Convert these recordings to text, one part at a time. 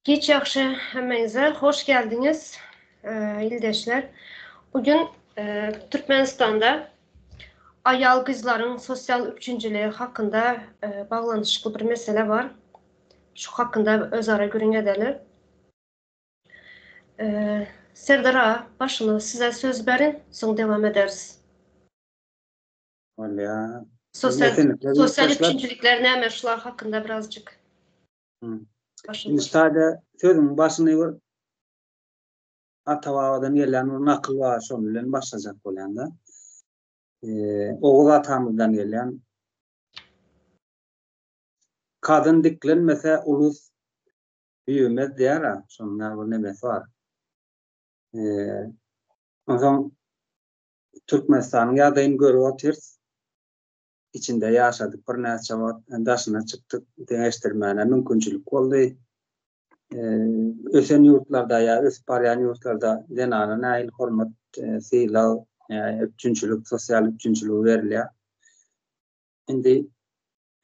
Geç yaxşı hemenize hoş geldiniz ildeşler. Bugün Türkmenistan'da ayal kızların sosyal üçüncülüğü hakkında bağlanışlı bir mesele var. Şu hakkında özara görün edelim. Serdar Ağa, başını size söz verin, sonra devam ederiz. Vallahi Sosyal üçüncülükler ne meşrular hakkında birazcık. Şimdi sadece sözün başını Atavavadan gelen nakıl var sonuyla başlayacak olan da. Oğul atamızdan gelen kadın diklenmese ulus büyümez diyer ha. Sonlar bu nemesi var. O zaman Türkmenistan'ın yadayını görüyor tirs. İçinde yaşadık. Bir neçe daşına çıktık. Değiştirmene mümkünçülük oldu. Ösen yurtlarda ya ösparyan yurtlarda denana nail hormat sıyla üçüncülük, sosyal üçüncülük veriliyor. Şimdi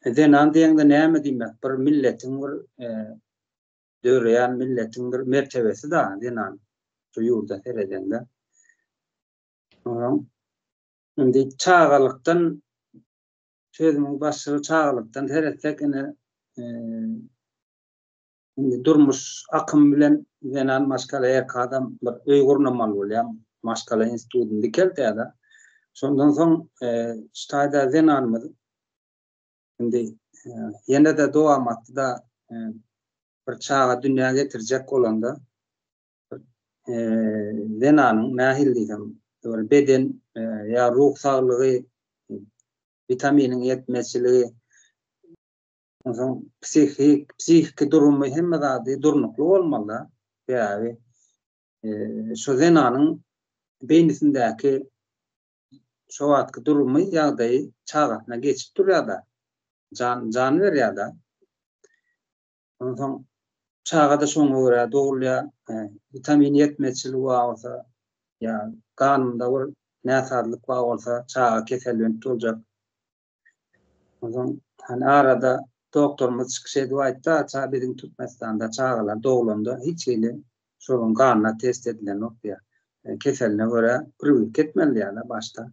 denan diyende neyme demek? Bir milletin bir döreyen milletin bir mertebesi da denan. Şu yurda seredende. Şimdi çağalıktan sözümün başı çağalıktan teretsek durmuş akım bilen denan maskala erkadam bir uygurnamalı olan maskala institutun dikeldi ya da sondan son stayda denanmadı. Şimdi yine de doğamattı da bir çağa dünyaya getirecek olan da denanın nahilliyken beden ya ruh sağlığı vitaminin yetmesiliği psihik durumu hem de durnuklu olmalı. Yani şu zenanın beynisindeki şu atkı durumu yağdayı çağatına geçip duruyor da can ver ya da ondan çağda şunu göre doğruya vitamin yetmesiliği olsa ya kanında var nesadık var olsa çağa kesellik olacak. Ondan hani arada doktorumuz çıkış ediyor da çağ bizim Türkmenistan'da çağlar doğulunda hiç öyle sorun kanına test edilen noktaya keseline göre pürüvük etmeli yani başta.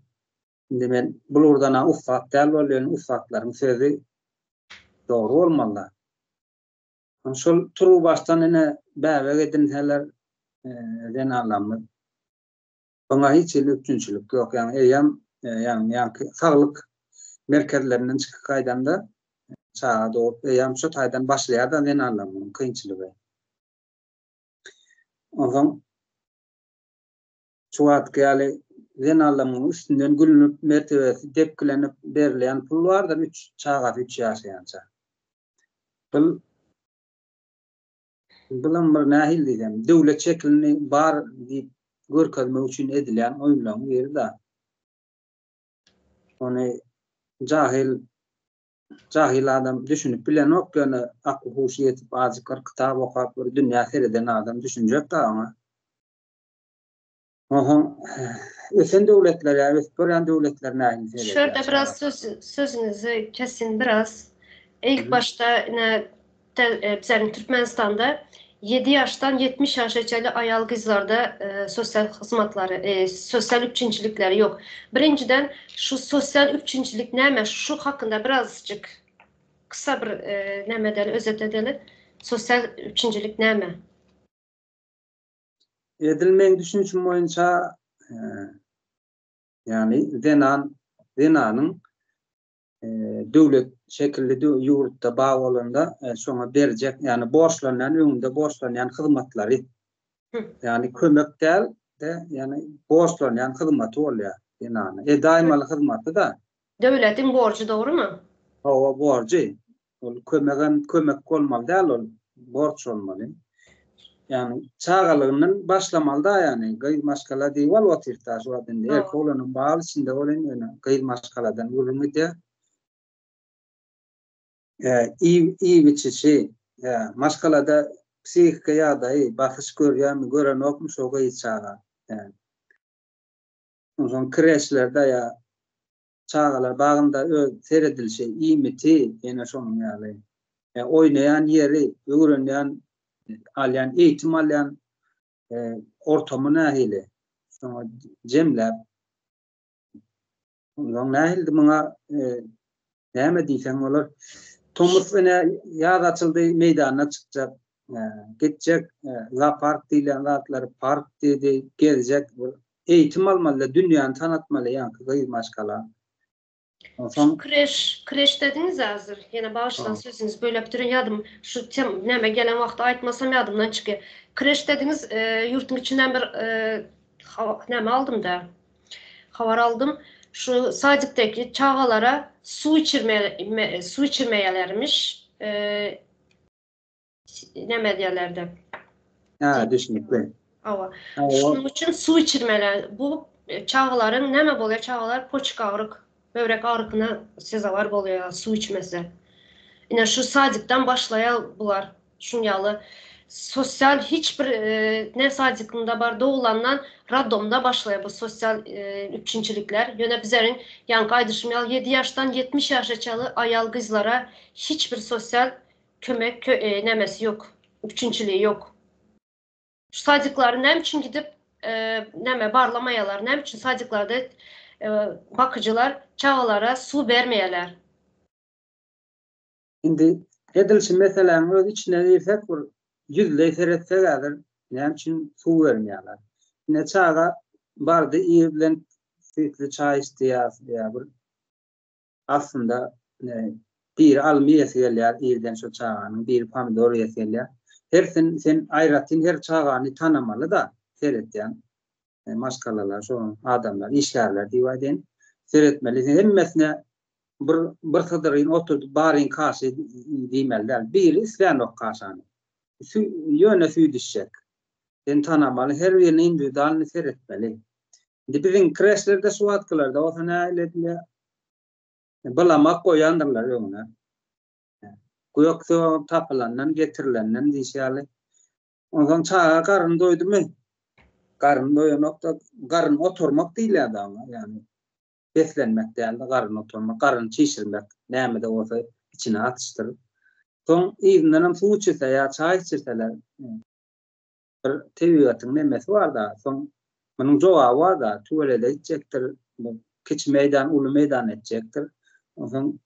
Şimdi ben buradan ufak değerli ufakların sözü doğru olmalı. Şu turu baştan yine beraber edinseler denanlamı. Bana hiç üçüncülük yok yani sağlık merkezlerinden çıkıp kaydanda çağa doğup şu taydan başlayan da denanlamının kıyınçılığı. O zaman şu atkıyali denanlamının üstünden gülünüp mertebesi tepkilenip verilen pul var da 3 çağa 3 yaşayan çağa. Bulan bir nahil diyeceğim. Devlet şeklini bar deyip görkezme için edilen oyunların yeri de. Onu cahil adam düşünüp bilen yok yani akıl huşu yetip azıcık kitap okuyup bir dünya seyreden adam düşünecek de ama. Ösen devletler ya, ösporan devletler nahil seyreder. Şurada biraz sözünüzü kesin biraz. İlk başta bizim Türkmenistan'da 7 yaştan 70 yaşayacalı ayal kızlarda sosyal hizmetleri, sosyal üçüncülükleri yok. Birinciden şu sosyal üçüncülük neymiş? Şu hakkında birazcık kısa bir özet edelim. Sosyal üçüncülük neymiş? Edilmeyen düşünüşüm boyunca yani denanın devlet şekilli yurtta bağlılığında sonra verecek yani borçlanan önünde borçlanan hizmetleri yani kömek değil de yani borçlanan hizmeti oluyor denanın. Daima hizmeti de devletin borcu doğru mu? O borcu. Kömek olmalı değil o borç olmalı. Yani çağalığının başlamalı da yani gayr maskala değil o tirtaş o adında. Erke olanın bağlı içinde olan gayr maskaladan vurulmu diye iyi biçişi maskalada psihik ya da bakış gören okmuş o gayr çağlar. Yani. O zaman kreşlerde ya çağlar bağında seyredilişi iyi miti yine sonun yani. Oynayan yeri, öğrenen alyan eğitim alyan ortamı nähili şoňa jemläp onuň nähildi muňa näme diýsen bolar Tomuz ene ýaz açyldy meýdana çykjak gitjek park diýlen zatlar park diýdi gezjek eğitim almaly dünýäni tanatmaly ýa-ni gyýmaşkala. Şu kreş dediniz hazır. Yine bağışlan sözünüz böyle bitirin yadım. Şu neme gelen vakti aytmasam yadımdan çıkıyor. Kreş dediniz yurtun içinden bir neme aldım da. Havar aldım. Şu Sacık'taki çağalara su içirmeyelermiş. Neme diyorlardı. Ha, düşünükle. Şunun için su içirmeler. Bu çağaların neme boluyor çağalar poçuk ağrık. Böbrek ağrıkına sezavar boluyor su içmesi. Yine şu Sacık'tan başlayan bular. Şunyalı. Sosyal hiçbir ne Sacık'ında bar doğulandan Radom'da başlıyor bu sosyal üçüncülükler. Yöne bizlerin yani kaydışmayalı 7 yaştan 70 yaşa çalı ayal kızlara hiçbir sosyal kömek nemesi yok. Üçüncülüğü yok. Şu Sacıkları nem için gidip neme barlamayalar. Nem için Sacıklarda bakıcılar çağalara su vermeyeler. Şimdi edilsin mesela öz içine girsek bir yüzle seyretse kadar nem için su vermeyeler. Ne çağa bardı iyi bilen sütlü çay istiyor ya bir aslında bir almiyesi yerler iyiden şu çağının bir pomidor yerler. Her sen ayratin her çağını tanımalı da seyretyen maskalalar şu adamlar işlerler diýýärler seyretmeli. Hemmesine bir sadaryn oturdu baryn karşı diýmeller. Bir islanok karşany. Ýöne süýdüşek. Sen tanımalı her birini individualny seyretmeli. Bizim kreşlerde suatkylarda o sana elediler. Balamak koýandyrlar ýöne. Goýoksa tapylandan getirilenden diýýärler. Ondan çağa garyn doýdumy? Garyn doýanokda garyn oturmak diýilýär ama yani beslenmek däl, garyn oturmak, garyn çişirmek, näme de bolsa içine atışdyryp. Soň izinden su içse ýa çay içseler bir tebigatyň nemesi bar da, soň munyň jogaby bar da, tuvalede içjekdir, kiç meýdan, uly meýdan etjekdir. Soň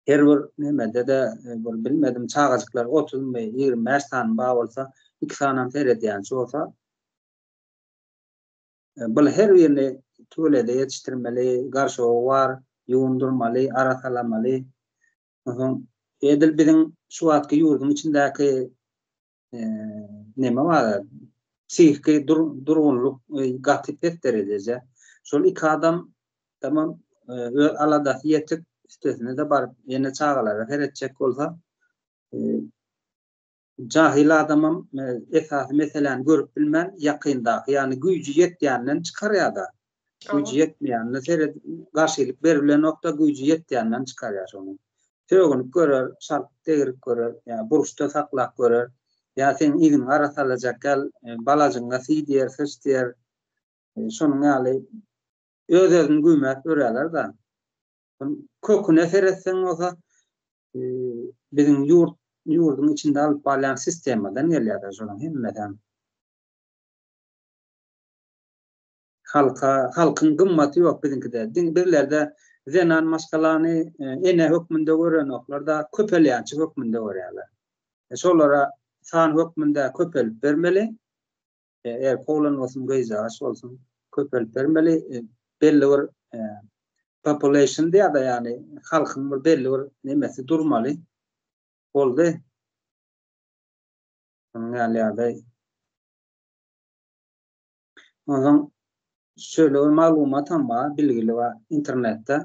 her bir nemede de bilmedim çağajyklar 30-20 san ba bolsa 2 sanam seyredýän bolsa bul her birini tuvalede yetiştirmeli, garşowy bar, ýuwundurmaly, arasalamaly. Edil biziň şu atky ýurdun içindäki neme bar? Psihiki durgunluk gatypet derejeje. Şol iki adam tamam alada ýetip üstesine de bar ýene çağalara seretjek bolsa jahil adamam esas meselen görüp bilmän ýakynda ýani güýji ýetýänden çykarýar da. Güýji ýetmeýänle seret garşylyk berilen nokta güýji ýetýänden çykarýar şonu. Tögünüp görer, şart degirip görer, ýa buruşda saklap görer. Ya sen izin arasalacak gel balajyňa sidiýer, seçdiýer. Şonuň ýaly özüni güýmäp öreler da. Köküne seretseň bolsa biziň ýurdun içinde alyp barýan sistemadan gelýär şonuň hemmeden. Halkyň gymmaty ýok biziňkide. Birlerde zenan maşgalany ene hökmünde görenoklarda köpelýänçi hökmünde görýärler. Şolara san hökmünde köpelip bermeli. Eğer koğlan olsun, gıyzaş olsun, köpelip bermeli. Belli bir population diye da yani halkın bir belli bir nemesi durmalı. Oldu. Yani ya o zaman şöyle bir malumat ama bilgili var internette.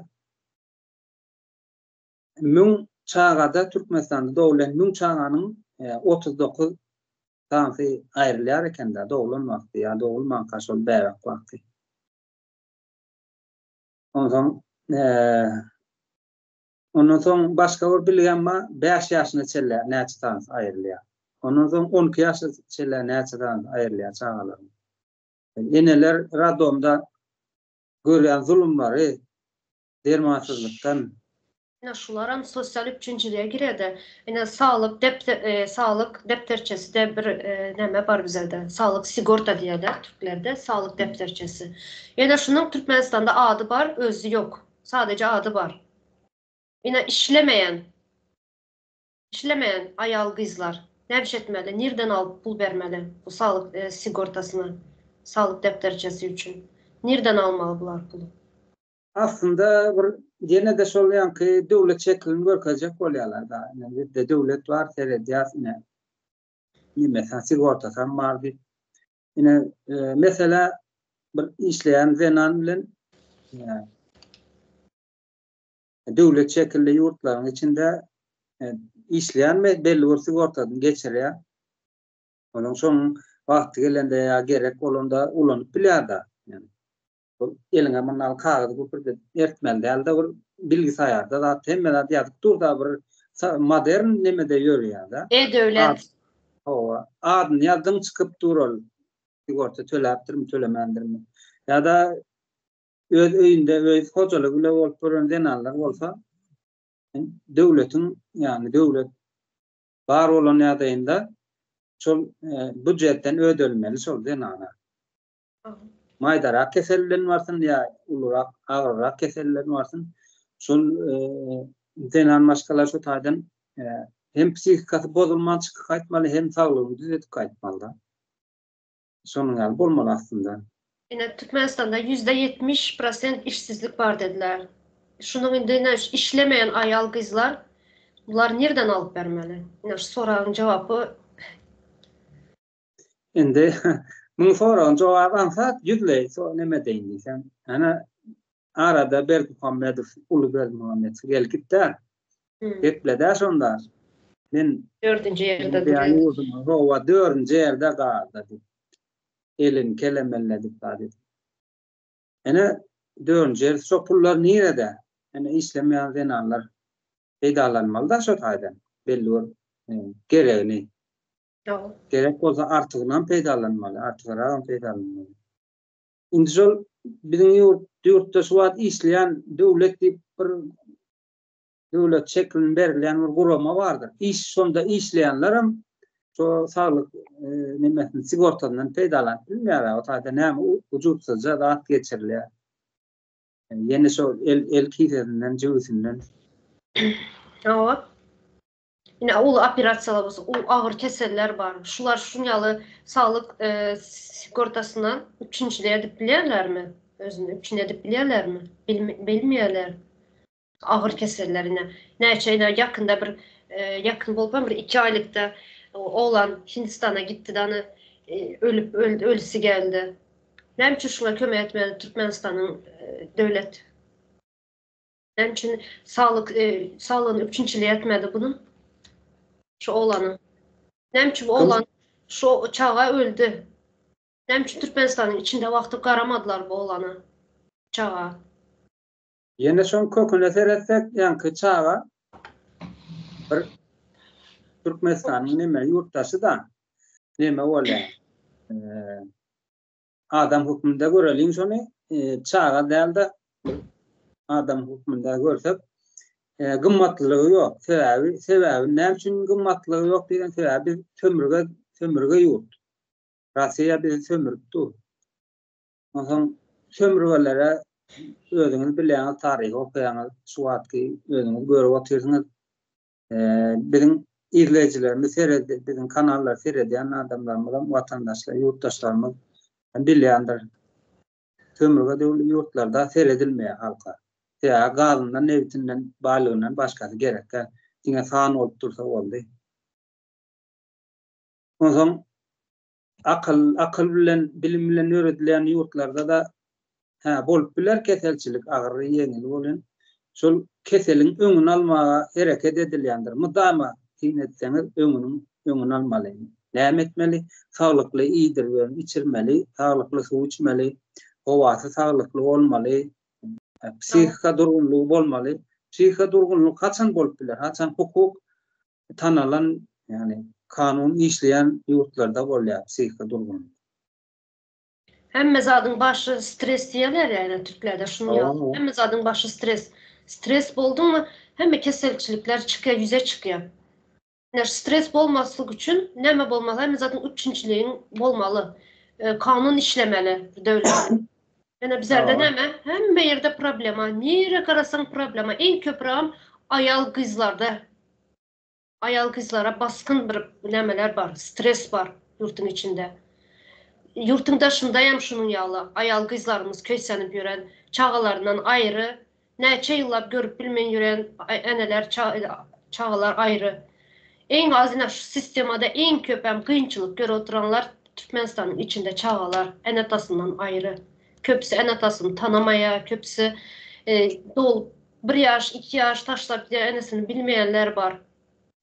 Mün çağada Türkmenistan'da doğulan mün çağanın 39 tanesi ayrılıyor eken de doğulan vakti ya doğulman kaşol beyrak vakti. Ondan sonra başka bir bilgen ma 5 yaşına çelle neçe tanesi ayrılıyor. Ondan sonra 12 yaşına çelle neçe tanesi ayrılıyor çağalarım. Eneler Radom'da görülen zulümleri dermansızlıktan Yine şularan sosyal üçüncülüğe giredi. Yine sağlık depterçesi de bir neme var bizde. Sağlık sigorta diyorlar Türklerde. Sağlık depterçesi. Yine şunun Türkmenistan'da adı var, özü yok. Sadece adı var. Yine işlemeyen ayal kızlar ne etmeli? Nereden alıp pul vermeli bu sağlık sigortasını, sağlık depterçesi için? Nereden almalı bular pulu? Aslında gene de şolayan ki devlet şeklini görkecek bolýarlar da. Yani de devlet var serediyat ne mesela sigortasan var bir. Yine mesela bir işleyen zenan bilen devlet şekilli yurtların içinde işleyen belli bir sigortadan geçirýär. Onun son vakti gelende ya gerek olanda ulanıp bilýär da. Yani eline manal kağıdı bu bir ertmelde elde bir bilgisayarda da temmelat yazıp durda bir modern nemede yürüyor da. E-Devlet. Adını yazdım çıkıp durul. Sigorta töläpdirmi tölemendirmi. Ya da öz öýünde öz hojalyk bile bolup denanlar bolsa devletin yani devlet bar olan ýagdaýynda şol budjetten ödülmeli şol denana. Maydarak kesellerin varsın ya ulurak ağırak kesellerin varsın. Şol denan başkalar şu taýdan hem psikikasy bozulman çykyp gaýtmaly hem saglygyny düzeltip gaýtmaly. Şonuň ýaly bolmaly aslında. Yine Türkmenistan'da %70% işsizlik var dediler. Şunun indi işlemeyen ayal kızlar bunlar nereden alıp vermeli? Yine şu sorağın cevabı Indi muň soragyň jogaby ansat yüzle so neme deýin sen. Ana arada Berkmuhammedow uly Berkmuhammedow gelipdi. Geplede şonda. Men 4. yerde yani duruyor. uzun rowa 4. yerde galdy. Elin kelemelledik badi. Ene 4. yer şu pullar nerede? Ene işlemeýän zenanlar peýdalanmaly da şu taýdan. Belli bir geregini. Gerek bolsa artygyndan peýdalanmaly, artygyragyn peýdalanmaly. Indi şol biziň ýurtda şu wagt işleýän döwlet bir döwlet şeklini berilýän bir gurama bardyr. İş sonda işleýänlerim şu saglyk nemesini sigortadan peýdalanýar. Bilmeýär o taýda näme ujutsuzca zat geçirilýär. Ýene şol el kizerinden, jüwüsinden. Yine ulu operasiyalar bolsa, ulu ağır keseller var. Şular şunyalı sağlık sigortasından üçüncülüğe edip bilýärlermi? Özünü üçüncü edip bilýärlermi? Bilmeýärler. Ağır kesellerine. Näçe yakında bir yakın bolup bir 2 aylykda oğlan Hindistan'a gitti de ölüsü geldi. Näme üçin şuna kömek etmeli Türkmenistan'ın devlet? Näme üçin sağlygyny üçüncülüğe etmedi bunun? Şu oğlanın. Näme üçin bu oğlan şu çağa öldü? Näme üçin Türkmenistan'ın içinde wagty garamadylar bu oğlany? Çağa. Ýene şoň köküne seretsek, ýanky çağa bir Türkmenistanyň neme ýurtdaşy da neme bolýar. Adam hukmunda göreliň şonu çağa däldi. Adam hukmunda görsek gymmatlygy ýok. Sebebi näme üçin gymmatlygy ýok diýen sebebi sömürge ýurt. Russiýa bizi sömüripdi. Onuň sömürgelere özüňiz bilýän taryhy okuýaňyz, şu wagtky özüňiz görüp oturýarsyňyz. Biziň izleyijilerimiz biziň kanallar seyredýän adamlarymyz, watandaşlar, ýurtdaşlarymyz bilýändir. Sömürge ýurtlarda seyredilmeýär halka. Ya galyndan nebitinden balygynyň başgasy gerekkä diňe san bolup dursa boldy. Onuň akıl bilen bilim bilen öğretilen ýurtlarda da bolup biler keselçilik agyr ýeňil bolan. Şol keseliň öňüni almaga hereket edilýändir. Mudama tinetseňiz öňüni almaly. Näme etmeli? Saglykly iýdir we içirmeli, saglykly suw içmeli, howasy saglykly bolmaly, psikika durgunlygy bolmaly. Psikika durgunlyk kaçan bolup biler? Haçan hukuk tanalan, yani kanun işleyen ýurtlarda bolýar psikika durgunlyk. Hemme zadyň başı stres diýerler ýa-ni Türklerde şunu ýaly. Hemme zadyň başı stres. Stres boldu mu hem keselçilikler çıkıyor, yüze çıkıyor. Yani stres bolmaslık için neme bolmalı? Hem zaten üçüncülüğün bolmalı. Kanun işlemeli devlet. Yani bizlerde Aa, neme? Hem yerde problema. Nere karasan problema. En köprüm ayal kızlarda. Ayal kızlara baskın bir nemeler var. Stres var yurtun içinde. Yurtun daşındayam şunun yalı. Ayal kızlarımız köysenip yören, çağalarından ayrı. Neçe yıllar görüp bilmeyen yören eneler, çağalar ayrı. En azından şu sistemada en köpem kıyınçılık göre oturanlar Türkmenistan'ın içinde çağalar enatasından ayrı. Köpsü enatasını tanımaya, köpsü dol bir yaş, 2 yaş taşlap enesini bilmeyenler var.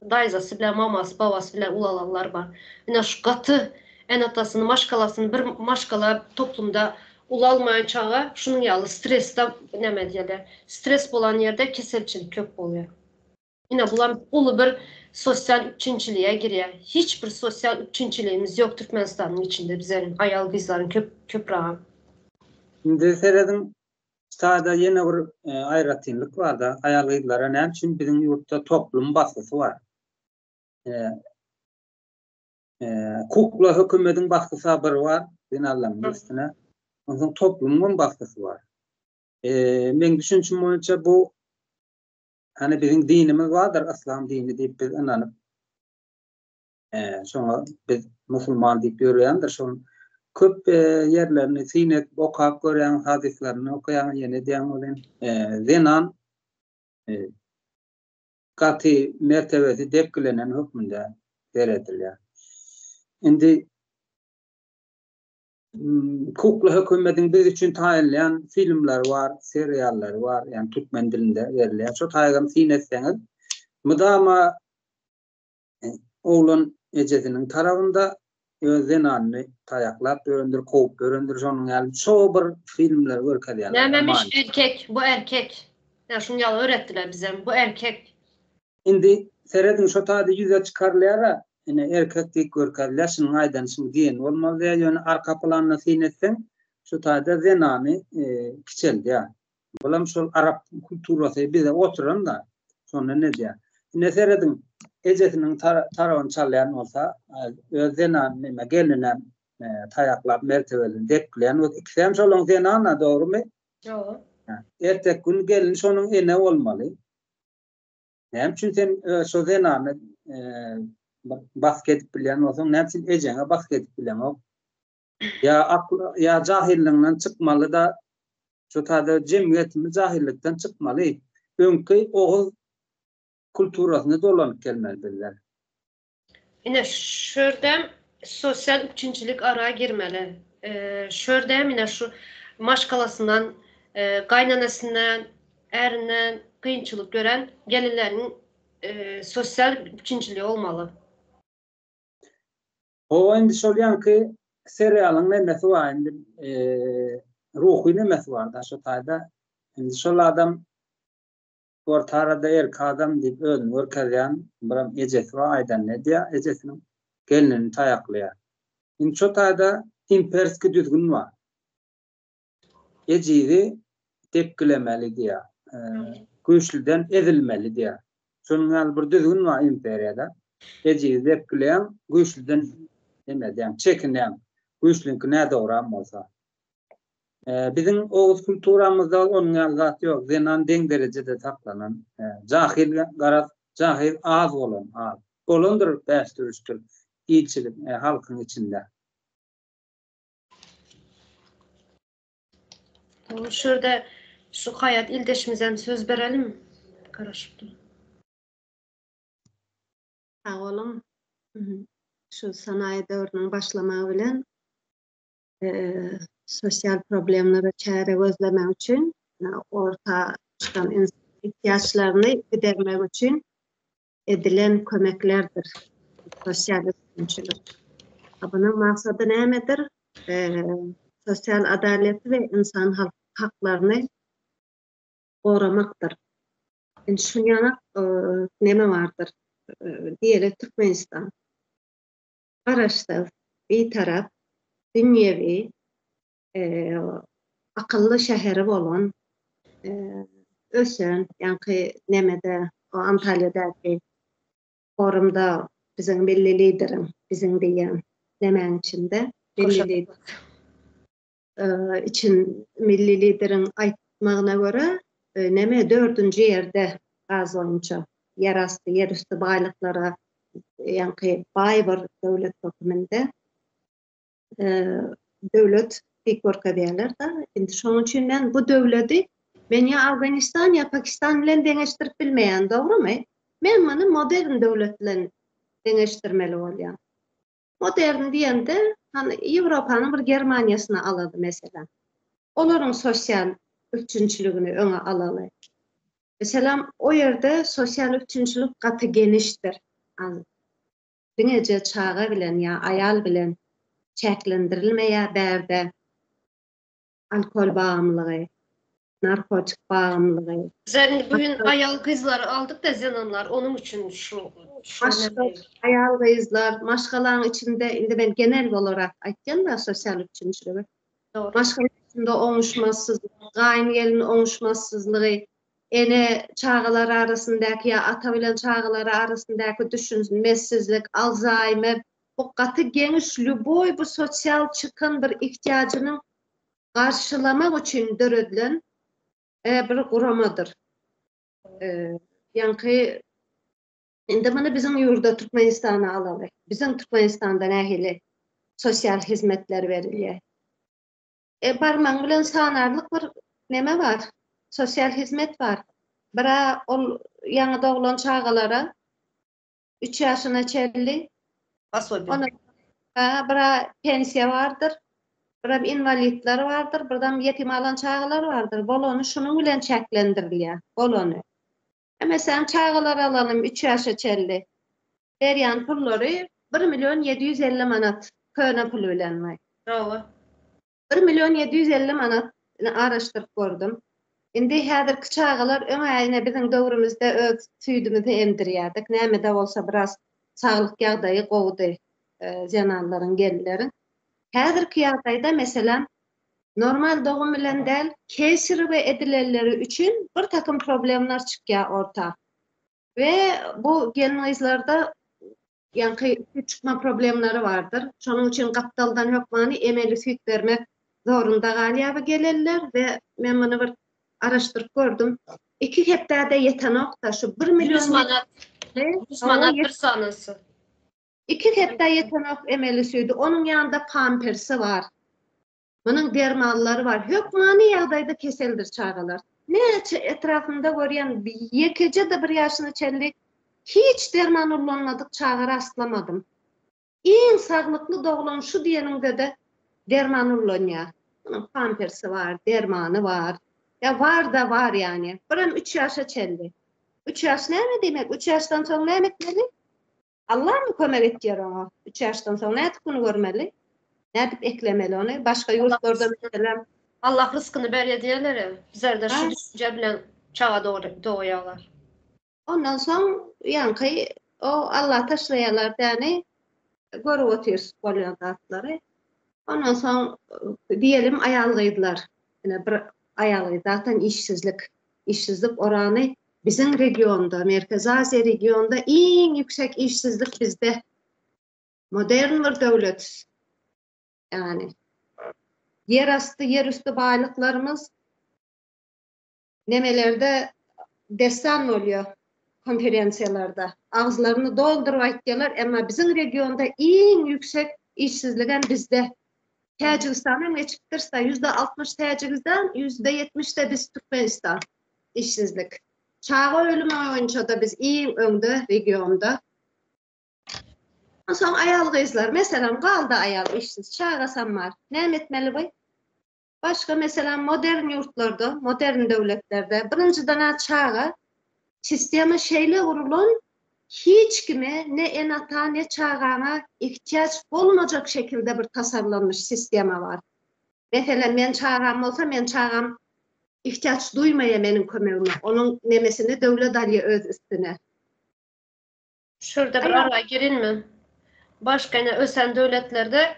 Dayzası bilen, maması, babası bilen ulalanlar var. Yine şu katı enatasını, maşkalasını bir maşkala toplumda ulalmayan çağa şunun yalı streste ne diyorlar. Stres olan yerde keselçilik kök oluyor. Yine bulan ulu bir sosyal üçüncülüğe giriyor. Hiçbir sosyal üçüncülüğümüz yok Türkmenistan'ın içinde bizlerin ayal kızların köprağı. şimdi seyredin stada yine bir ayrıtınlık var da ayarlayıcılara ne için bizim yurtta toplum baskısı var. Kukla hükümetin baskısı bir var. Dinalların üstüne. Ondan toplumun baskısı var. Men düşünçüm boyunca bu hani bizim dinimiz vardır, İslam dini deyip biz inanıp sonra biz Müslüman deyip yürüyendir. Sonra köp yerlerini sinet okap gören hadislerini okuyan yeni diyen olan zinan katı mertebesi depkilenen hükmünde verildiler. Şimdi hukukla hükümetin biz için tayinleyen filmler var, seriyaller var, yani Türkmen dilinde verilen. Şu tayyip sinetseniz, müdama oğlun ecedinin tarafında zenanını tayaklap, göründür, kovup göründür, onun yani çoğu bir filmler var kadiyalar. Nememiş erkek, bu erkek. Ya şunu yalı öğrettiler bize, bu erkek. Şimdi seyredin şu tadı yüze çıkarlayara, yine erkeklik görkadiler, şunun aydan şimdi giyin olmalı ya, yani arka planına sinetsen, şu tadı zenanı kiçeldi ya. Bulam şu Arap kulturası bize oturan da sonra ne diye. Ne seyredin ecesinin tarafını çalayan olsa zenan neme gelinen tayaklar mertebelerini dekleyen o ikisem şolun zenana doğru mu? Yok. Ertek gün gelin şonun ene olmalı. Hem çünkü sen şu zenanı basket bilen olsan ne için ecene basket bilen o. Ya cahilliğinden çıkmalı da şu tadı cemiyetimiz cahillikten çıkmalı. Önkü oğuz kulturasını dolanıp gelmelidirler. Yine şördem sosyal üçüncülük araya girmeli. Şördem yine şu maşkalasından, kaynanasından, erinden kıyınçılık gören gelinlerin sosyal üçüncülüğü olmalı. O indi şolyan ki serialın nemesi var indi ruhu nemesi var da şu tayda indi şol adam ortarada erk adam deyip ölüm örkeryan biram ecesi var aydan ne diye ejesinin gelinini tayaklaya. Indi şu tayda imperski düzgün var. Ecidi tepkilemeli diye. Güçlüden ezilmeli diye. Şunun bir düzgün var imperiyada. Ecidi tepkileyen güçlüden demeden çekinen güçlünkü ne doğru olsa. Bizim Oğuz kulturamızda onun yazatı yok. Zenan den derecede saklanan. Cahil az olan az. Olundur bestürüstür. İyicilik halkın içinde. Şurada şu hayat ildeşimize söz verelim mi? Karışık. Sağ olun. Şu sanayi dövrünün başlamağı bilen sosyal problemlere çare gözlemek için orta çıkan insan ihtiyaçlarını gidermek için edilen kömeklerdir. Sosyal üçüncülük. Bunun maksadı nedir? Sosyal adaleti ve insan haklarını korumaqdır. Şunu yana neme vardır? Diyelim Türkmenistan. Araçta bir taraf dünyevi akıllı şehri olan ösen, yani nemede, o Antalya'daki forumda bizim milli liderim, bizim diyen nemen içinde milli lider için milli liderin aytmağına göre neme 4. yerde gaz oyuncu yer astı, yer üstü baylıklara yani bay var devlet dokumende devlet bir korka derler da şimdi şunun için ben bu devleti ben ya Afganistan ya Pakistan ile deneştirip bilmeyen doğru mu? Ben bunu modern devletle deneştirmeli olyan. Modern diyende hani Avrupa'nın bir Germanyasını aladı mesela. Onların sosyal üçüncülüğünü öne alalı. Mesela o yerde sosyal üçüncülük katı geniştir. Binece çağa bilen ya ayal bilen çeklendirilmeye berde alkol bağımlılığı, narkotik bağımlılığı, Sen bugün ayal kızları aldık da zenanlar onun için şu ayal kızlar, maşkaların içinde, indi ben genel olarak aytken da sosyal üçüncülüğü. doğru. Maşkaların içinde onuşmazsızlık, gayn gelin onuşmazsızlığı, ene çağıları arasındaki ya ata bilen çağıları arasındaki düşünmezsizlik, Alzheimer, bu katı geniş lüboy bu sosyal çıkın bir ihtiyacının karşılamak için döredilen bir kuramadır. Yani indi bunu bizim yurda Türkmenistan'a alalım. Bizim Türkmenistan'da nähili sosyal hizmetler veriliyor. Barman bilen sanarlık bir neme var? Sosyal hizmet var. Bira ol yaňy doglan çağalara 3 ýaşyna çelli. Ona bira pensiya vardır. Bira invalidler vardır. Birden yetim alan çağalar vardır. Bolony şunun bilen çeklendirilýär. Bolony. Mesela çağalar alalım 3 ýaşa çelli. Berýän pullary 1.750.000 manat köne pulu bilen var. Bravo. 1.750.000 manat araşdyrıp gördüm. Indi häzirki çağalar öňe bizim döwrümizde öz süýdümizi emdirýärdik. Näme-de bolsa biraz saglyk ýagdaýy gowdy janarlaryň gellerin. Häzirki ýagdaýda mesela normal dogum bilen del kesiri edilenleri üçin bir takım problemler çykýar orta. Ve bu genizlarda yani çıkma problemleri vardır. Şonun için kaptaldan hökmany emeli süýt bermek zorunda galýar gelirler ve men bunu bir araşdyrıp gördüm. 2 heptada yeten nokta şu 1 milyon 100 manat bir sanısı. 2 heptada yeten emeli süýdi. Onun yanında pampersi var. Bunun dermanları var. Hökmany ýagdaýda keseldir çağalar. Ne etrafında görýän ýekece de bir ýaşyna çellik hiç derman ullanmadyk çağa rastlamadım. En saglıklı doglan şu diýeninde de derman ullanýar. Bunun pampersi var, dermanı var. Ya var da var yani. Biram 3 ýaşa çeldi. 3 ýaş näme demek? 3 ýaşdan soň näme etmeli? Allah mı kömek etýär ona? 3 ýaşdan soň näme bunu görmeli? Nädip eklemeli onu? Başga ýurtlarda mesela Allah rızkını berýär diýerler. Bizler de şu düşünce bilen çağa doğuyalar. Ondan soň ýanky o Allah taşlaýarlar yani görüp otyrs bolýandatlary. Ondan soň diýelim aýalgydylar. Ene bir aýaly zaten işsizlik orany bizim regionda, Merkezi Aziýa regionda en ýüksek işsizlik bizde. Modern bir döwlet. Yani yer astı, yer üstü baylıklarımız nemelerde destan oluyor konferansiyalarda. Ağızlarını doldurup aýtýarlar, ama bizim regionda en yüksek işsizligen bizde. Täjikistan'a geçipdirse %60 Täjikistan, %70 de biz Türkmenistan işsizlik. Çağa ölüm oyunca da biz en öňde regionda. Soň aýal gyzlar, meselem galdy aýal işsiz, çağasam var. Näme etmeli bu? Başka mesela modern ýurtlarda, modern döwletlerde birinciden çağa sistema şeýle gurulan hiç kime ne en ata ne çağana ihtiyaç olmayacak şekilde bir tasarlanmış sistema var. Mesela men çağam olsa men çağam ihtiyaç duymaya menin kömegime. Onun nemesini döwlet alýar öz üstüne. Şurada bir araya girilmi? Başka ösen devletlerde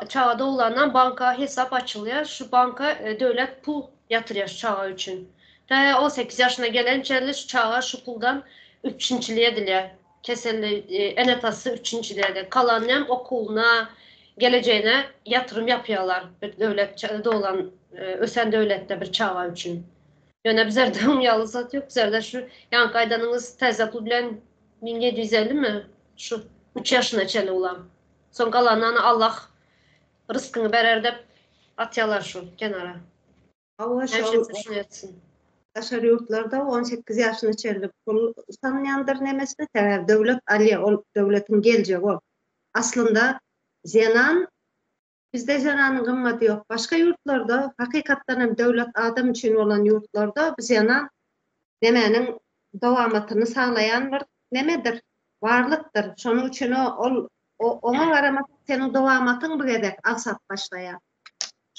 çağda olanan banka hesap açılıyor. Şu banka devlet pul yatırıyor çağa için. Ve 18 yaşına gelen çelli şu çağa şu puldan 3-çiliğe dile. Keselli en atası 3-çiliğe de. Kalan hem okuluna, geleceğine yatırım yapıyorlar. Bir devletçede olan, ösen devlette bir çağa için. Yani bizler de umyalı zat yok. Bizler de şu yan kaydanınız teyze pul bilen 1750 mi? Şu 3 yaşına çeli olan. Son kalanlarını Allah rızkını berer de atyalar şu kenara. Ava Her şey şu taşın etsin. aşağı yurtlarda 18 yaşına çelip pul sanyandır nemesine sebep devlet aliye ol devletin gelecek o. Aslında zenan bizde zenanın kıymeti yok. Başka yurtlarda hakikaten hem devlet adam için olan yurtlarda zenan demenin devamatını sağlayan bir nemedir? Varlıktır. Şunun için ona aramak senin devamatın bu gedek alsat başlaya.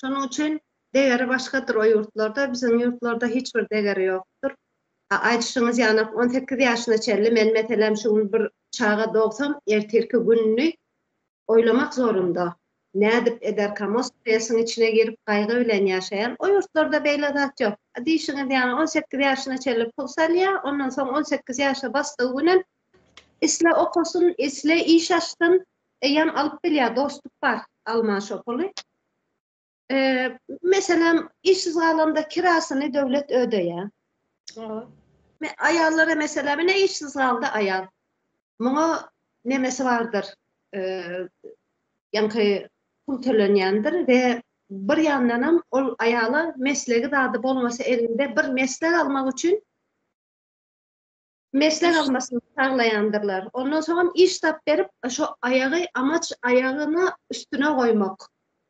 Şunun için değeri başkadır o yurtlarda. Bizim yurtlarda hiçbir değeri yoktur. Aytışınız yani 18 yaşına çelli men metelem şu bir çağa doğsam ertirki gününü oylamak zorunda. Ne edip eder kamos stresin içine girip kaygı bilen yaşayan o yurtlarda beyle dat yok. Dişiniz yani 18 yaşına çelli pul salya ondan sonra 18 yaşa bastığı günün isle okusun, isle iş açtın yan alıp bilya dostluk var Alman şokolu. Mesela işsiz alanda kirasını devlet ödeye. Ayarlara mesela ne işsiz kaldı ayar. Buna nemesi vardır. Yani pul tölenyendir ve bir yandan o ayarlar mesleği daha da olması elinde bir meslek almak için meslek almasını sağlayandırlar. Ondan sonra iş tap verip şu ayağı amaç ayağını üstüne koymak.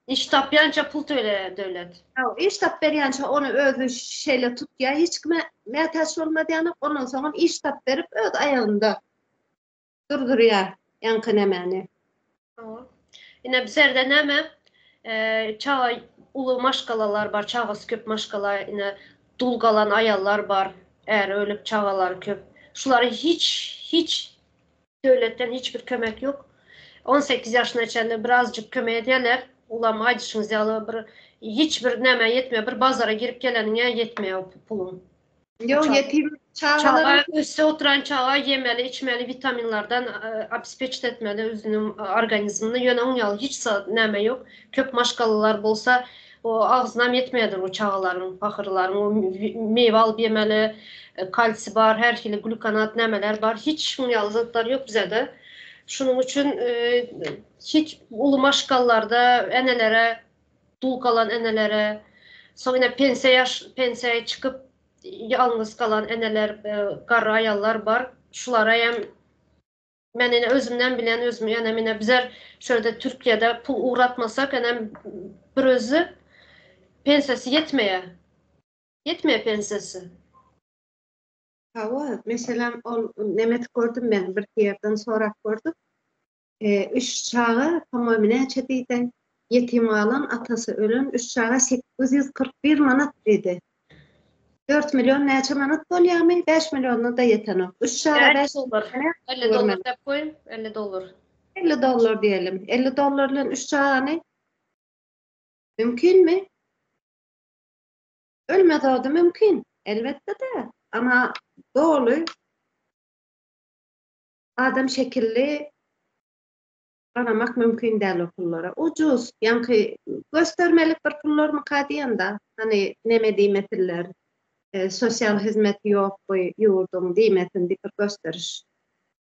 İş tapyanca pul töle devlet. İş tap veriyanca onu özü şeyle tut ya hiç kime mehtaç olmadı yani ondan sonra iş tap verip öz ayağında durduruyor yankı nemeni. Yine bizler de neme çağa ulu maşkalalar var, çağız köp maşkala yine dulgalan ayallar var. Eğer ölüp çağalar köp. Şuları hiç devletten hiçbir kömek yok. 18 yaşına içinde birazcık kömeğe ediyorlar. Ulan haydışınız yalı bir hiçbir neme yetmiyor. Bir bazara girip gelenine yetmiyor pulun. Yok yetim Çağa çağaların üstte oturan çağa yemeli, içmeli, vitaminlerden abspeçt etmeli özünün organizmini. Yöne unyalı hiç neme yok. Köp maşkalılar bolsa o ağzına yetmeyedir o çağaların, fakırların. O meyve alıp yemeli, kalsi var, her şeyle glukanat nemeler var. Hiç unyalı zatlar yok bize de. Şunun için hiç ulu maşkallarda enelere, dul kalan enelere, sonra penseye çıkıp yalnız kalan eneler, qarra ayallar var. Şulara hem men özümden bilen özümü yani bizler şöyle Türkiye'de pul uğratmasak yani bir özü pensiyası yetmeye pensiyası. hava mesela o nemet gördüm ben bir yerden sonra gördüm. Üç çağı tamamına çetiden yetim alan atası ölen üç çağı 841 manat dedi. 4 milyon neçe manat bolýarmy? 5 milyonu da yeten o. 3 çağa 5 dolar. 50 dolar da koyun, 50 dolar. 50 dolar diyelim. 50 dolarla 3 çağını mümkün mü? Ölmedi o da mümkün. Elbette de. Ama doğru adam şekilli aramak mümkün değil o pullara. Ucuz. Yani göstermelik bir pullar mı kadiyen da hani neme dimetiller sosyal hizmet yok bu yurdun dimetin bir gösteriş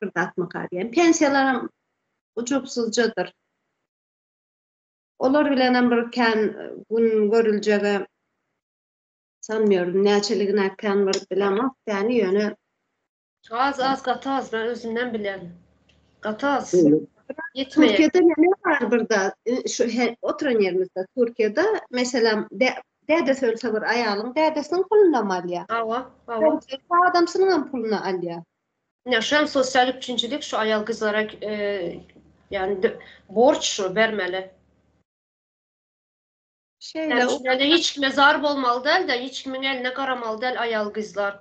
fırdatma kadiyen. Pensiyalar ucupsuzcadır. Olur bilen bir gün görüleceği sanmıyorum. Neçeligin erken bir bilemem. Yani yönü Az katı az ben özümden bilen. Katı az. Yetmeye. Türkiye'de ne var burada? Şu oturan yerimizde Türkiye'de mesela dede söylese bir ayalım dedesinin puluna malya. Ava. Adamsının puluna alya. Ya şu an sosyal üçüncülük şu ayal kızlara yani borç şu vermeli. Yani hiç kime zarp olmalı değil de hiç kimin eline karamalı değil ayal kızlar.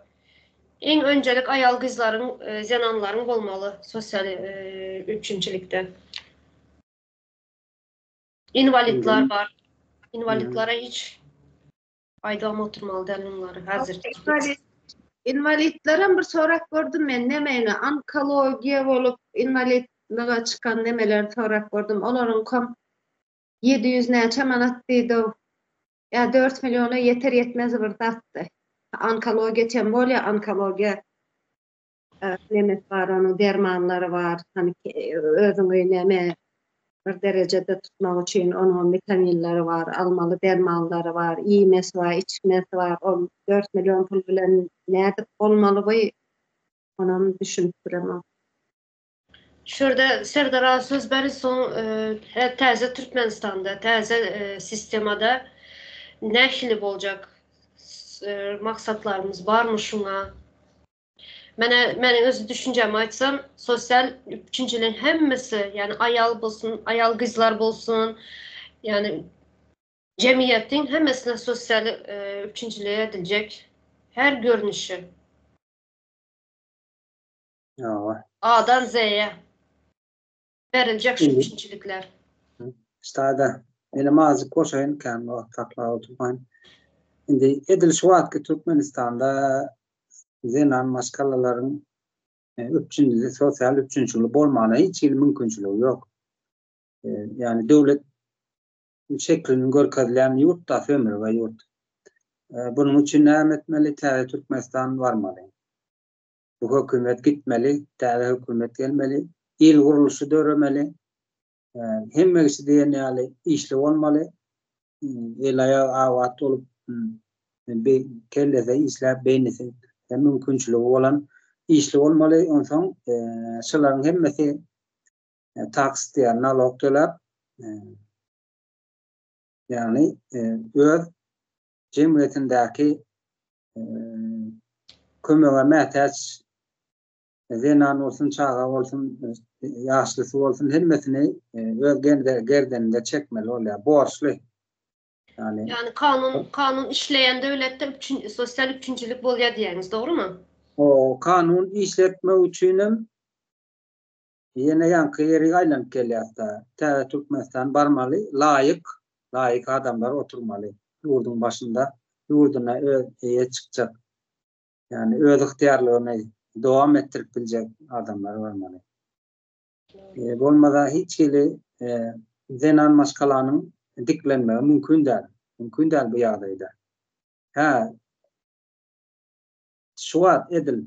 En öncelik ayal kızların, zenanların olmalı sosyal üçüncülükte. İnvalidler var. İnvalidlere hiç Aydam oturmalı däl onları häzir. İnvalidlerin bir sorak gördüm men nemeýine onkologiýa bolup invalidliga çykan nemeler sorak gördüm. Olaryň kom 700 näçe manat diýdi. Ya 4 milyona yeter yetmez bir zatdy. Onkologiýa çem bolýa onkologiýa nemet bar, onu dermanlary bar. Hani özüňi neme bir derecede tutmak için onun vitaminleri var, almalı dermanları var, iğmesi var, içmesi var. 4 milyon pul bilen näde olmalı bu? Onu düşünüp duramam. Şurada Serdar söz beri son täze Türkmenistanda, täze sistemada nähili boljak maksatlarımız barmy şuňa? Mene öz düşünjemi aýtsam, sosial üçinçiliğin hemmesi, yani ayal bolsun, ayal gyzlar bolsun, yani cemiýetiň hemmesine sosial üçinçiliğe ediljek her görnüşi. Ya. A'dan Z'ye veriljek şu üçinçilikler. Stada ele mazy koşaýyn kan wagtlar oturmaň. Indi edil şu wagtky Türkmenistanda zenan maskalaların üçinçili sosial üçinçili bolmagyna hiç mümkinçiligi ýok. Yani döwlet şeklini görkezlen ýurt da ömür we ýurt. Bunun üçin näme etmeli? Täze Türkmenistan barmaly. Bu hökümet gitmeli, täze hökümet gelmeli, il guruluşy döremeli. Hemmesi diýen ýaly işli bolmaly. El aya awat olup kellese işläp beýnesi mümkinçiligi bolan işli bolmaly. Onsoň şolaryň hemmesi taksit ýa nalog töläp yani öz cemiyetindäki kömege mätäç zenan bolsun, çaga bolsun, ýaşlysy bolsun hemmesini öz gerdeninde çekmeli bolýar. Borçly. Yani kanun işleyen devlette sosyal üçüncülük bolýar diýeniz, dogrymy? O kanun işletme üçinem ýene ýanky ýeri aýlanyp gelýär. Täze Türkmenistan barmaly, laýyk adamlar oturmaly. Ýurdun başynda, ýurduna öýe çykjak. Yani öz ihtiýarlygyny dowam etdirip biljek adamlar barmaly. Bolmada hiç ýeli zenan maşgalanyň diklenmegi mümkin däl. Mümkin däl bu ýagdaýda. Şu wagt edil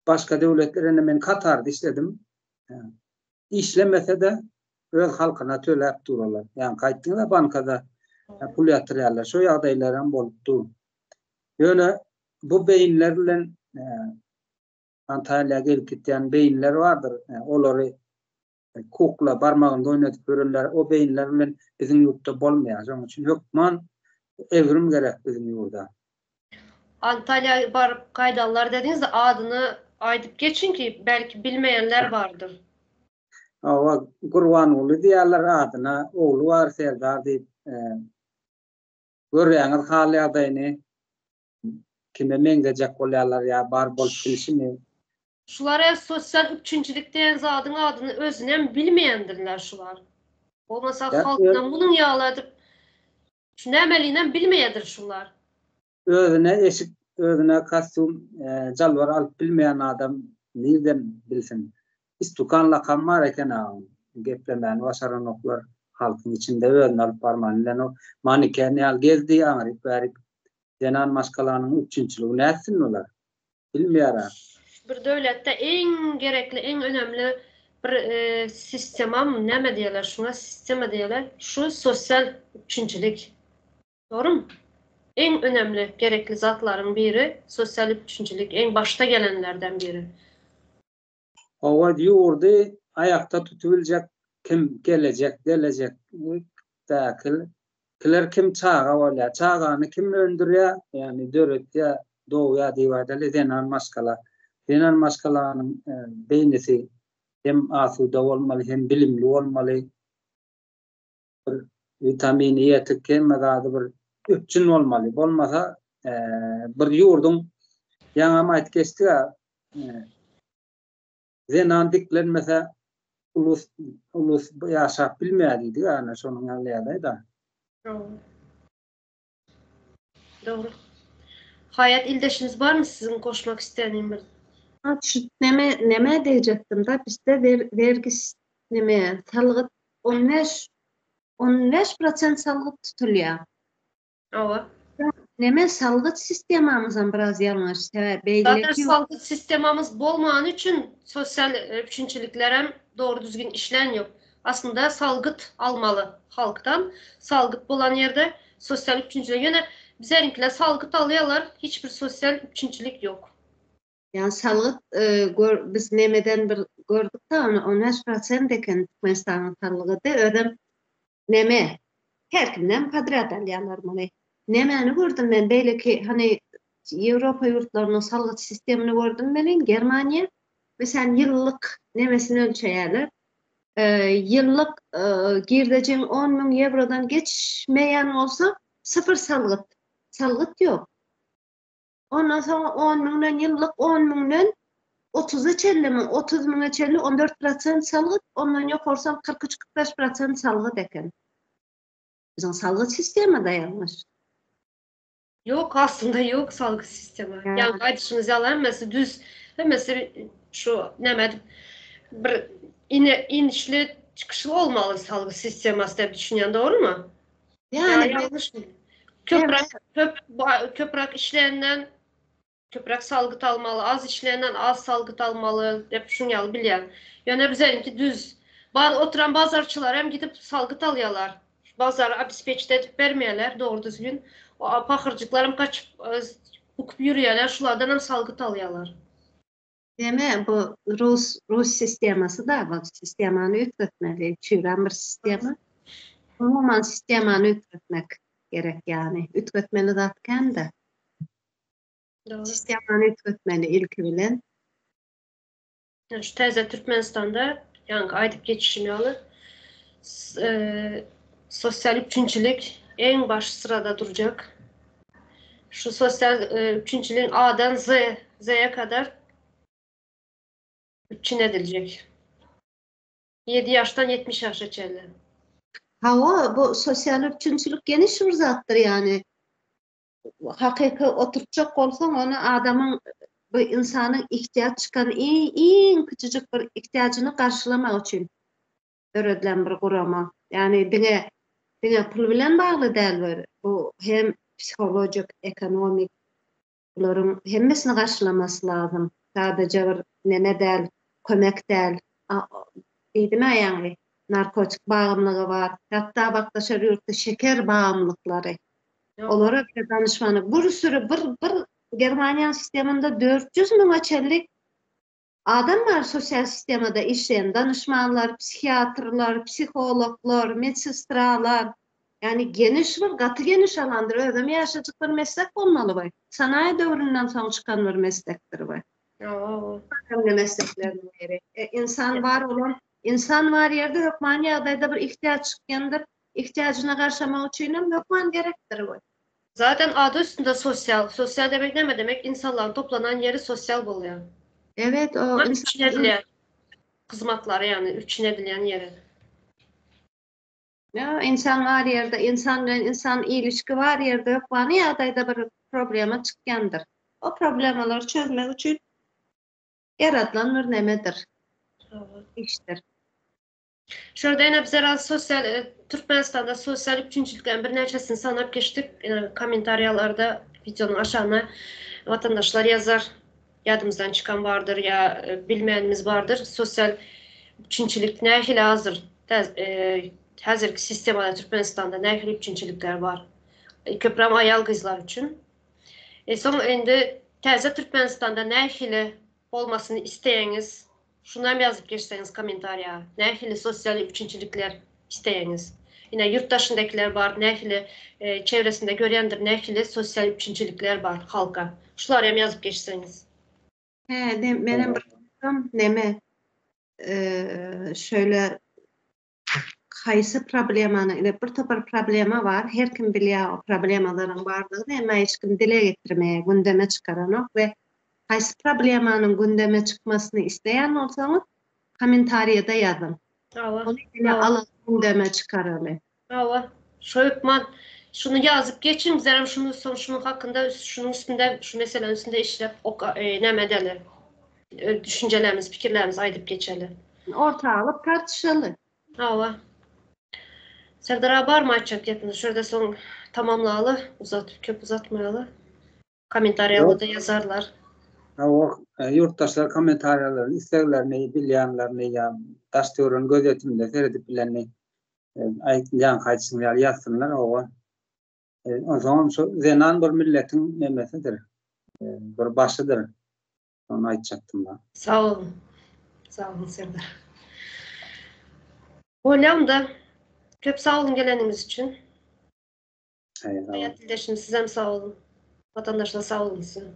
başga döwletlerine men Katarda işledim. İşlemese de öz halkyna töläp durarlar. Yani gaýtdyňlar bankada pul ýatyrýarlar. Şu ýagdaýlar hem bolupdy. Ýöne bu beýinler bilen Antalyaga gelip gitýän beýinler bardyr. Olary kukla barmagynda oynatyp görürler. O beýinler bilen biziň ýurtda bolmaýar. Şoň üçin hökman evrim gerek biziň ýurda. Antalya barıp kaydalar dediğinizde adını aydıp geçin ki belki bilmeyenler vardır. Awa Gurbanoğlu diýerler adyna, oğlu var Serdar diýip görýäňiz hal ýagdaýyny kime meňdejek bolýarlar ýa bar bolup bilişimi. Şulara sosyal üçüncülük diýen zadyň adyny özünem bilmeýändirler şular. Bolmasa halkdan bunun ýagladyp şu nämelinen bilmeýärdir şular. Özüne eşik, özüne kostüm, jalbar alıp bilmeýän adam nerden bilsin? İstukan lakam var eken ağam. Geplemän başaran oklar halkyň içinde özüne alıp barman. O manikeni al gezdi aňryp berip zenan maşgalanyň üçinçiligi näsin olar? Bilmeýär. Bir döwletde en gerekli, en önemli bir sistemam näme diýerler şuna? Sistema diýerler. Şu sosial üçinçilik. Doğru mu? En önemli, gerekli zatların biri sosyal üçüncülük, en başta gelenlerden biri. Ova ýurdy ayakta tutubiljek kim gelecek kiler kim çaga bolýar, çagany kim öndürýär, yani döretýär, dowýa diýýärler, zenan maskala. Zenan maskalanyň beýnesi hem asuda bolmaly, hem bilimli bolmaly. Vitamini ýetik kemmegady bir üçin olmaly. Bolmasa bir ýurdun ýaňam aýtyp geçdi ya zenan diklenmese ulus ýaşap bilmeýärdi ýa-ni şonuň ýaly da. Doğru. Hayat ildeşiniz var mı sizin koşmak isteyeniniz? Şu neme diyecektim da bizde vergis neme salgıt 15% salgıt tutuluyor. Ava. Neme salgıt sistemamızdan biraz yanlış. Belli Zaten ki sağlık sistemimiz bolmagan üçün sosyal üçüncülükler hem doğru düzgün işlen yok. Aslında salgıt almalı halktan. Salgıt bolan yerde sosyal üçüncülük. Yine bizerinkiler salgıt alıyorlar. Hiçbir sosyal üçüncülük yok. yani salgıt biz nemeden bir gördük da 15% eken Türkmenistan'ın salgıtı ödem neme her kimden padrat alıyorlar bunu. Nemeni gördüm ben böyle ki hani Avrupa yurtlarının salgıt sistemini gördüm ben Germanya mesela yıllık nemesini ölçerler. Yıllık girdeceğin 10.000 eurodan geçmeyen olsa sıfır salgıt. Salgıt yok. Ondan sonra 10.000'den yıllık 10.000'den 30'a çellimi, 30.000'e çelli 14% salgıt, ondan yok olsam 43-45% salgıt eken. Bizim salgıt sistemi de yanlış. Yok aslında yok salgı sistemi. Yani. Yani kaydışınız yalan mesela düz mesela şu nemedim bir inişli çıkışlı olmalı salgı sistemi aslında düşünüyorsun doğru mu? Yani yanlış mı? Köprak işlerinden köprak salgıt almalı, az işlerinden az salgıt almalı. Hep şunu yalı bilyen. Yani bizimki düz. Oturan bazarçılar hem gidip salgıt alıyorlar. Bazar abispeçte edip vermeyeler doğru düzgün. O pakırcıklarım kaçıp hukup yürüyorlar. Şulardan hem salgıt alıyorlar. deme bu Rus sisteması da bak sistemini ütretmeli. Çüren bir sistemi. Umuman sistemini ütretmek gerek yani. Ütretmeni zatken de. Doğru. Sistemini ütretmeli ilk bilen. Yani şu teyze Türkmenistan'da yani aydıp geçişim yolu sosyal üçüncülük en baş sırada duracak. Şu sosyal üçüncülüğün A'dan Z'ye kadar üçün edilecek. 7 yaştan 70 yaşa çelle. Bu sosyal üçüncülük geniş bir zattır yani. Hakiki oturacak olsan onu adamın bu insanın ihtiyaç çıkan en küçücük bir ihtiyacını karşılamak için öğretilen bir kurama. Yani bine pul bilen bağlı değil bu hem psikolojik, ekonomik bunların hemmesini karşılaması lazım. Sadece bir ne değil, kömek değil. Dedim yani narkotik bağımlılığı var. Hatta bak dışarı yurtta şeker bağımlılıkları. Olarak da danışmanı bir sürü bir Germanya sisteminde 400 bin çellik adam var sosyal sistemde işleyen danışmanlar, psikiyatrlar, psikologlar, medsestralar. Yani geniş bir, katı geniş alandır. Ödem yaşayacak bir meslek olmalı bu. Sanayi dövründen sonra çıkan bir meslektir bu. Önemli mesleklerden biri. İnsan var olan, insan var yerde yokman ya da bir ihtiyaç çıkandır. İhtiyacına karşılamak için yokman gerektir bu. Zaten adı üstünde sosyal. Sosyal demek ne demek? İnsanların toplanan yeri sosyal buluyor. Evet o üçün edilen hizmetleri yani üçün edilen yeri. Ya insan var yerde, insan ilişki var yerde yok var ya da bir problema çıkandır. O problemleri çözmek için yaratılan bir nemedir, iştir. Şurada yine bize raz sosyal Türkmenistan'da sosyal üçüncülükten bir neçesini sanıp geçtik. Komentaryalarda videonun aşağına vatandaşlar yazar. Yadımızdan çıkan vardır ya bilmeyenimiz vardır. Sosyal üçüncülük ne ile hazır? Hazırki sistemada Türkmenistan'da ne ile üçüncülükler var? Köprem ayal kızlar için. Son indi təzə Türkmenistan'da ne ile olmasını isteyeniz, şundan yazıp geçseniz komentariya. Ne ile sosyal üçüncülükler isteyeniz. Yine yurttaşındakiler var, ne ile çevresinde görendir, ne ile sosyal üçüncülükler var halka. Şuları hem yazıp geçseniz. Benim bir neme şöyle kaysı problemanı, bir topar problema var. Her kim biliyor o problemaların vardığını ama hiç kim dile getirmeye, gündeme çıkaran ve kaysı problemanın gündeme çıkmasını isteyen olsanız komentariyada yazın. Onu yine alıp gündeme çıkaralım. Şoyukman şunu yazıp geçin, zaten şunun hakkında, şunun üstünde, şu meselenin üstünde işlep näme derler, düşüncelerimiz, fikirlerimiz aydıp geçeli. Orta alıp tartışalı. Hava. Serdar abi var mı açacak yapınız? Şurada son tamamlayalı, köp uzatmayalı. Komentaryalı da yazarlar. Yurttaşlar komentaryalarını, isteklerini, bilýänlerini ya daşdöwrün gözetiminde seredip bilenni aýtylýan haýsynlar ýazsynlar owa. O zaman şu zenan bir milletin nemesidir, bir başydyr. Onu aýtjakdym ben. Sağ olun. Sağ olun Serdar. Olam da köp sağ olun geleniniz için. Eyvallah. Hayat dildeşim, size sağ olun. Vatandaşlar sağ olun size.